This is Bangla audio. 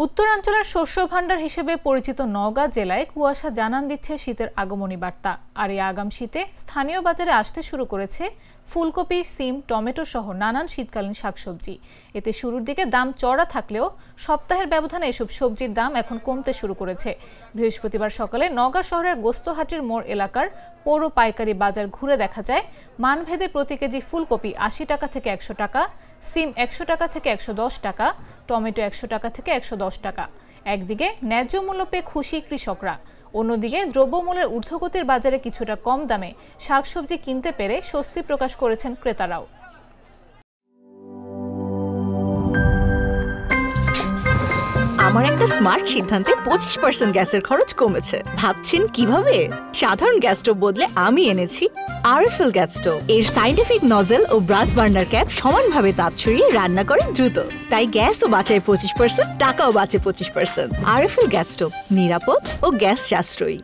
উত্তরাঞ্চলের শস্য ভাণ্ডার হিসেবে পরিচিত নওগাঁ জেলায় কুয়াশা জানান দিচ্ছে শীতের আগমনী বার্তা। আর এই আগাম শীতে স্থানীয় বাজারে আসতে শুরু করেছে ফুলকপি, সিম, টমেটো সহ নানান শীতকালীন শাকসবজি। এতে শুরুর দিকে দাম চড়া থাকলেও সপ্তাহের ব্যবধানে এসব সবজির দাম এখন কমতে শুরু করেছে। বৃহস্পতিবার সকালে নওগাঁ শহরের গোস্তহাটির মোড় এলাকার পৌর পাইকারি বাজার ঘুরে দেখা যায় মানভেদে প্রতি কেজি ফুলকপি ৮০ টাকা থেকে ১০০ টাকা, সিম ১০০ টাকা থেকে ১১০ টাকা, টমেটো ১০০ টাকা থেকে ১১০ টাকা। একদিকে ন্যায্য মূল্য পেয়ে খুশি কৃষকরা, অন্যদিকে দ্রব্যমূল্যের ঊর্ধ্বগতির বাজারে কিছুটা কম দামে শাকসবজি কিনতে পেরে স্বস্তি প্রকাশ করেছেন ক্রেতারাও। আমার একটা স্মার্ট সিদ্ধান্তে 25% গ্যাসের খরচ কমেছে। ভাবছেন কিভাবে? সাধারণ গ্যাস স্টোভ বদলে আমি এনেছি আরএফএল গ্যাস স্টোভ। এর সাইন্টিফিক নজল ও ব্রাস বার্নার ক্যাপ সমানভাবে তাপ ছড়িয়ে রান্না করে দ্রুত, তাই গ্যাসও বাঁচায় 25%, টাকাও বাঁচে 25%। আরএফএল গ্যাস স্টোভ নিরাপদ ও গ্যাস সাশ্রয়ী।